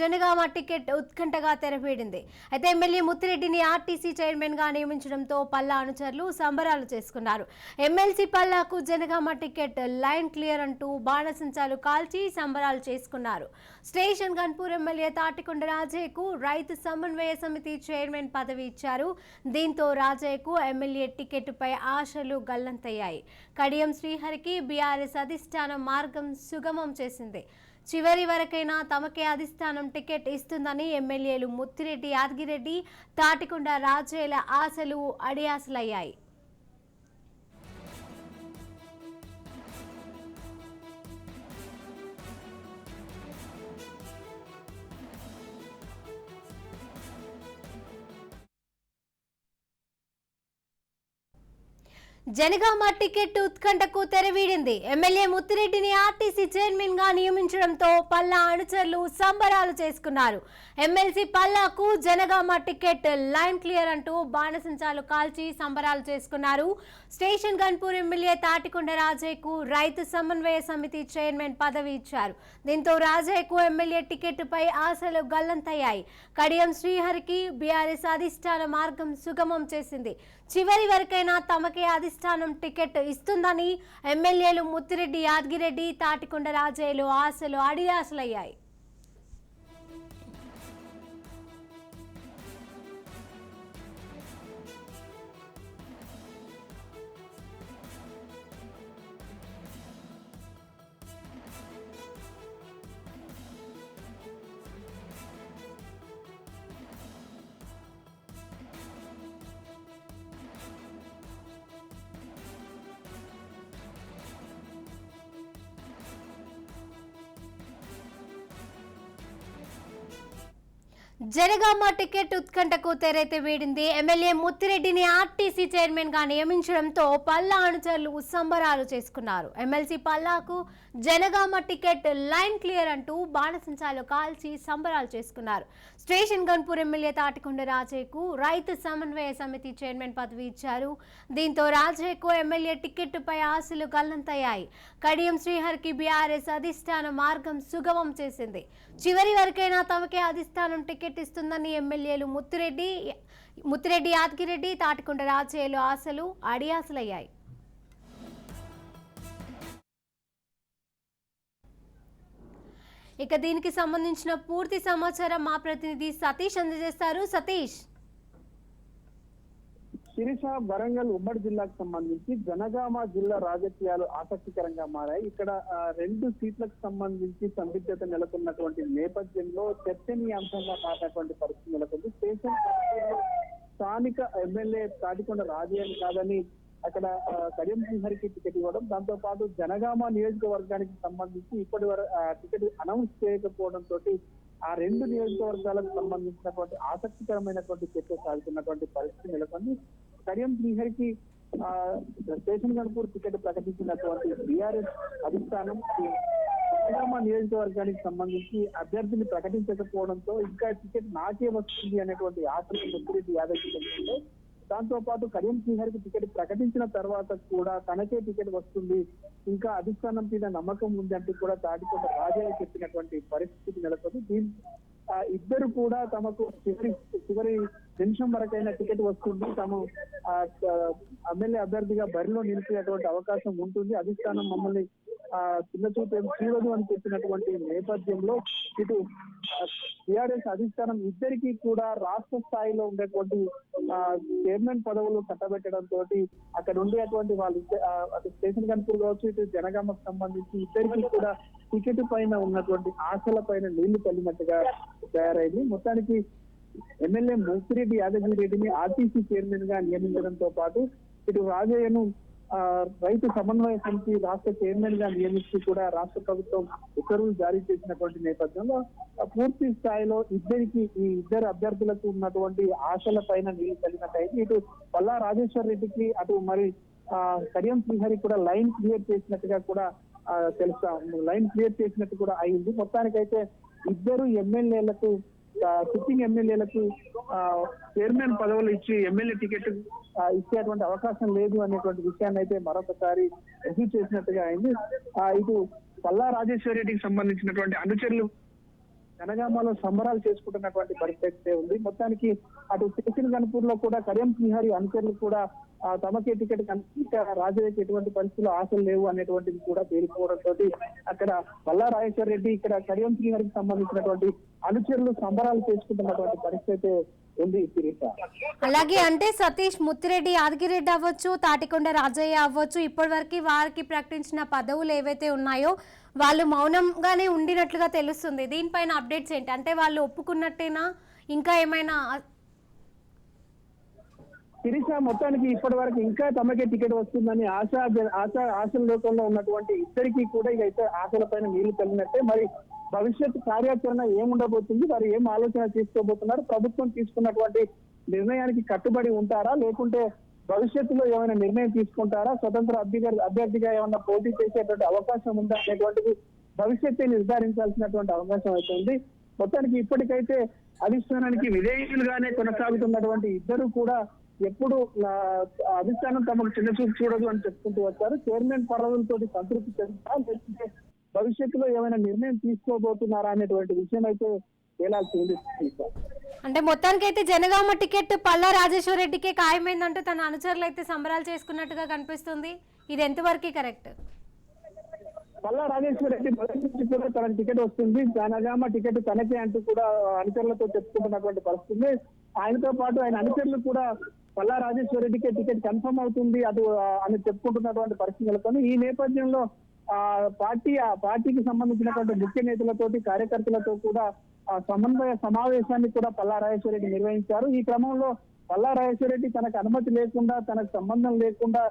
Janagama ticket ఉత్కంఠగా తెరపీడింది. అయితే MLA ముత్తిరెడ్డిని ఆర్టీసీ చైర్మన్ గా నియమించడంతో పల్లా అనుచరులు సంబరాలు చేసుకున్నారు. ఎమ్మెల్సీ పల్లాకు జనగామ టికెట్ లైన్ క్లియర్ అంటూ బాణసంచాలు కాల్చి సంబరాలు చేసుకున్నారు. స్టేషన్ గన్పూర్ ఎమ్మెల్యే తాటికొండ రాజయ్యకు రైతు సమన్వయ సమితి చైర్మన్ పదవి ఇచ్చారు. దీంతో రాజయ్యకు ఎమ్మెల్యే టికెట్ పై ఆశలు గల్లంతయ్యాయి. కడియం శ్రీహరికి బీఆర్ఎస్ అధిష్టానం మార్గం సుగమం చేసింది. చివరి వరకైనా తమకే అధిష్టానం టికెట్ ఇస్తుందని ఎమ్మెల్యేలు ముత్తిరెడ్డి, యాదగిరెడ్డి, తాటికొండ రాజయ్యల ఆశలు అడియాసలయ్యాయి. జనగామ టికెట్ ఉత్కంఠకు తెరవీడింది. ఎమ్మెల్యే ముత్తిరెడ్డిని ఆర్టీసీ చైర్మన్ గా నియమించడంతో పల్లా అనుచరులు సంబరాలు చేసుకున్నారు. ఎమ్మెల్సీ పల్లాకు జనగామ టికెట్ లైన్ క్లియర్ అంటూ బాణసంచాలు కాల్చి సంబరాలు చేసుకున్నారు. స్టేషన్ గన్పూర్ ఎమ్మెల్యే తాటికొండ రాజయ్యకు రైతు సమన్వయ సమితి చైర్మన్ పదవి ఇచ్చారు. దీంతో రాజయ్యకు ఎమ్మెల్యే టికెట్ పై ఆశలు గల్లంతయ్యాయి. కడియం శ్రీహరికి బీఆర్ఎస్ అధిష్టాన మార్గం సుగమం చేసింది. చివరి వరకైనా తమకే అధిష్టానం టికెట్ ఇస్తుందని ఎమ్మెల్యేలు ముత్తిరెడ్డి, యాదగిరెడ్డి, తాటికొండ రాజయ్యలు ఆశలు అడియాసలయ్యాయి. జనగామ టికెట్ ఉత్కంఠకు తెరైతే వీడింది. ఎమ్మెల్యే ముత్తిరెడ్డిని ఆర్టీసీ చైర్మన్ గా నియమించడంతో పల్లా అనుచరులు సంబరాలు చేసుకున్నారు. ఎమ్మెల్సీ పల్లాకు జనగామ టికెట్ లైన్ క్లియర్ అంటూ బాణసంచాలు కాల్చి సంబరాలు చేసుకున్నారు. స్టేషన్ గన్పూర్ ఎమ్మెల్యే తాటికొండ రాజయ్యకు రైతు సమన్వయ సమితి చైర్మన్ పదవి ఇచ్చారు. దీంతో రాజయ్యకు ఎమ్మెల్యే టికెట్ పై ఆశలు గల్లంతయ్యాయి. కడియం శ్రీహరికి బీఆర్ఎస్ అధిష్టాన మార్గం సుగమం చేసింది. చివరి వరకైనా తమకే అధిష్టానం టికెట్ ఇస్తుందని ఎమ్మెల్యేలు ముత్తిరెడ్డి, యాదగిరెడ్డి, తాటికొండ రాజయ్యలు ఆశలు అడియాసలయ్యాయి. ఇక దీనికి సంబంధించిన పూర్తి సమాచారం మా ప్రతినిధి సతీష్ అందజేస్తారు. సతీష్, శిరీష, వరంగల్ ఉమ్మడి జిల్లాకు సంబంధించి జనగామ జిల్లా రాజకీయాలు ఆసక్తికరంగా మారాయి. ఇక్కడ 2 సీట్లకు సంబంధించి సందిగ్ధత నెలకొన్నటువంటి నేపథ్యంలో చర్చనీయాంశంగా మారినటువంటి పరిస్థితి నెలకొంది. స్టేషన్ స్థానిక ఎమ్మెల్యే తాటికొండ రాజయ్య కాదని అక్కడ కడియం శ్రీహరికి టికెట్ ఇవ్వడం, దాంతో పాటు జనగామ నియోజకవర్గానికి సంబంధించి ఇప్పటి వరకు టికెట్ అనౌన్స్ చేయకపోవడంతో ఆ 2 నియోజకవర్గాలకు సంబంధించినటువంటి ఆసక్తికరమైనటువంటి చర్చ సాగుతున్నటువంటి పరిస్థితి నెలకొంది. కడియం శ్రీహరికి స్టేషన్ గన్పూర్ టికెట్ ప్రకటించినటువంటి బీఆర్ఎస్ అధిష్టానం జనగామ నియోజకవర్గానికి సంబంధించి అభ్యర్థిని ప్రకటించకపోవడంతో ఇంకా టికెట్ నాకే వస్తుంది అనేటువంటి ఆశలు ముత్తిరెడ్డి యాదగిరెడ్డి. దాంతో పాటు కడియం శ్రీహరికి టికెట్ ప్రకటించిన తర్వాత కూడా తనకే టికెట్ వస్తుంది, ఇంకా అధిష్టానం మీద నమ్మకం ఉంది అంటూ కూడా తాటికొండ రాజయ్య చెప్పినటువంటి పరిస్థితి నెలకొంది. ఇద్దరు కూడా తమకు చివరి నిమిషం వరకైనా టికెట్ వస్తుంది, తాము ఎమ్మెల్యే అభ్యర్థిగా బరిలో నిలిచేటువంటి అవకాశం ఉంటుంది, అధిష్టానం మమ్మల్ని చిన్న చూపు చూడదు అని చెప్పినటువంటి నేపథ్యంలో ఇటు టిఆర్ఎస్ అధిష్టానం ఇద్దరికి కూడా రాష్ట్ర స్థాయిలో ఉండేటువంటి చైర్మన్ పదవులు కట్టబెట్టడంతో అక్కడ ఉండేటువంటి వాళ్ళు అటు స్టేషన్ గన్పూర్ కావచ్చు, ఇటు జనగామకు సంబంధించి ఇద్దరికి కూడా టికెట్ పైన ఉన్నటువంటి ఆశల పైన నీళ్లు చల్లినట్టుగా తయారైంది. మొత్తానికి ఎమ్మెల్యే ముత్తిరెడ్డి యాదగిరెడ్డిని ఆర్టీసీ చైర్మన్ గా నియమించడంతో పాటు ఇటు రాజయ్యను రైతు సమన్వయ సమితి రాష్ట్ర చైర్మన్ గా నియమిస్తూ కూడా రాష్ట్ర ప్రభుత్వం ఉత్తర్వులు జారీ చేసినటువంటి నేపథ్యంలో పూర్తి స్థాయిలో ఈ ఇద్దరు అభ్యర్థులకు ఉన్నటువంటి ఆశల పైన నీళ్లు కలిగినట్టయింది. ఇటు పల్లా రాజేశ్వర్ రెడ్డికి, అటు మరి కడియం శ్రీహరి కూడా లైన్ క్లియర్ చేసినట్టుగా కూడా లైన్ క్లియర్ చేసినట్టు కూడా అయింది. మొత్తానికైతే ఇద్దరు ఎమ్మెల్యేలకు సిట్టింగ్ ఎమ్మెల్యేలకు చైర్మన్ పదవులు ఇచ్చి ఎమ్మెల్యే టికెట్ ఇచ్చేటువంటి అవకాశం లేదు అనేటువంటి విషయాన్ని అయితే మరొకసారి రుజువు చేసినట్టుగా అయింది. ఇటు పల్లా రాజేశ్వర్ రెడ్డికి సంబంధించినటువంటి అనుచరులు జనగామలో సంబరాలు చేసుకుంటున్నటువంటి పరిస్థితి ఉంది. మొత్తానికి అటు తహసీల్ గన్పూర్ లో కూడా కడియం శ్రీహరి అనుచరులు కూడా తమకే టికెట్ ఇంకా రాజయ్యకి ఎటువంటి పరిస్థితుల్లో ఆశలు లేవు అనేటువంటిది కూడా తేలిపోవడంతో అక్కడ పల్లా రాజేశ్వర రెడ్డి ఇక్కడ కడియం శ్రీహరికి సంబంధించినటువంటి అనుచరులు సంబరాలు చేసుకుంటున్నటువంటి పరిస్థితి ఉంది. అలాగే అంటే సతీష్, ముత్తిరెడ్డి యాదగిరెడ్డి అవ్వచ్చు, తాటికొండ రాజయ్య అవ్వచ్చు, ఇప్పటి వరకు వారికి ప్రకటించిన పదవులు ఏవైతే ఉన్నాయో వాళ్ళు మౌనంగానే ఉండినట్లుగా తెలుస్తుంది. దీనిపైన అప్డేట్స్ ఏంటి? అంటే వాళ్ళు ఒప్పుకున్నట్టేనా, ఇంకా ఏమైనా? శిరీష, మొత్తానికి ఇప్పటి వరకు ఇంకా తమకే టికెట్ వస్తుందని ఆశల లోకంలో ఉన్నటువంటి ఇద్దరికి కూడా ఇక ఆశల పైన నీళ్లు కలిగినట్టే. మరి భవిష్యత్ కార్యాచరణ ఏముండబోతుంది, వారు ఏం ఆలోచన తీసుకోబోతున్నారు, ప్రభుత్వం తీసుకున్నటువంటి నిర్ణయానికి కట్టుబడి ఉంటారా, లేకుంటే భవిష్యత్తులో ఏమైనా నిర్ణయం తీసుకుంటారా, స్వతంత్ర అభ్యర్థిగా ఏమైనా పోటీ చేసేటువంటి అవకాశం ఉందా అనేటువంటిది భవిష్యత్తే నిర్ధారించాల్సినటువంటి అవకాశం అయితే ఉంది. మొత్తానికి ఇప్పటికైతే అధిష్టానానికి విధేయులుగానే కొనసాగుతున్నటువంటి ఇద్దరు కూడా ఎప్పుడు అధిష్టానం తమకు చిన్న చూపు చూడదు అని చెప్పుకుంటూ వచ్చారు. చైర్మన్ పదవులతో సంతృప్తి చెందుతారా, లేకుంటే భవిష్యత్తులో ఏమైనా నిర్ణయం తీసుకోబోతున్నారా అనేటువంటి విషయం అయితే తేలాల్సి ఉంది. అంటే మొత్తానికైతే జనగామ టికెట్ పల్లా రాజేశ్వర రెడ్డికే ఖాయమైందంటూ తన అనుచరులు అయితే సంబరాలు చేసుకున్నట్టుగా కనిపిస్తుంది. ఇది ఎంతవరకు కరెక్ట్? పల్లా రాజేశ్వర రెడ్డి మొదటి నుంచి కూడా తన టికెట్ వస్తుంది, జనగామ టికెట్ తనకే అంటూ కూడా అనుచరులతో చెప్పుకుంటున్నటువంటి పరిస్థితి. ఆయనతో పాటు ఆయన అనుచరులు కూడా పల్లా రాజేశ్వర రెడ్డికే టికెట్ కన్ఫర్మ్ అవుతుంది అటు అని చెప్పుకుంటున్నటువంటి పరిస్థితి నెలకొని ఈ నేపథ్యంలో పార్టీకి సంబంధించినటువంటి ముఖ్య నేతలతోటి కార్యకర్తలతో కూడా సమన్వయ సమావేశాన్ని కూడా పల్లా రాజేశ్వర రెడ్డి నిర్వహించారు. ఈ క్రమంలో పల్లా రాజేశ్వర రెడ్డి తనకు అనుమతి లేకుండా, తనకు సంబంధం లేకుండా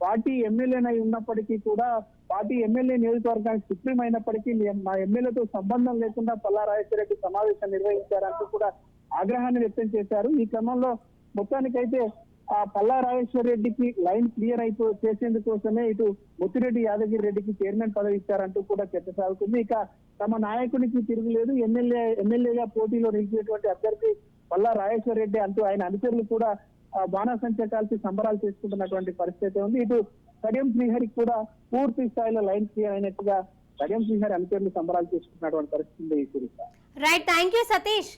పార్టీ ఎమ్మెల్యేనై ఉన్నప్పటికీ కూడా, పార్టీ ఎమ్మెల్యే నియోజకవర్గానికి సుప్రీం అయినప్పటికీ మా ఎమ్మెల్యేతో సంబంధం లేకుండా పల్లా రాజేశ్వర రెడ్డి సమావేశం నిర్వహించారంటూ కూడా ఆగ్రహాన్ని వ్యక్తం చేశారు. ఈ క్రమంలో మొత్తానికైతే పల్లా రాజేశ్వర రెడ్డికి లైన్ క్లియర్ చేసేందుకోసమే ఇటు ముత్తిరెడ్డి యాదగిరి రెడ్డికి చైర్మన్ పదవి ఇచ్చారంటూ కూడా చర్చ సాగుతుంది. ఇక తమ నాయకునికి తిరుగులేదు, ఎమ్మెల్యేగా పోటీలో నిలిచేటువంటి అభ్యర్థి పల్లా రాజేశ్వర రెడ్డి అంటూ ఆయన అనుచరులు కూడా బాణాసంచా కాల్చి సంబరాలు చేసుకుంటున్నటువంటి పరిస్థితి ఉంది. ఇటు కడియం శ్రీహరికి కూడా పూర్తి స్థాయిలో లైన్ క్లియర్ అయినట్టుగా కడియం శ్రీహరి అనుచరులు సంబరాలు చేసుకుంటున్నటువంటి పరిస్థితి ఉంది. Right, thank you Satish.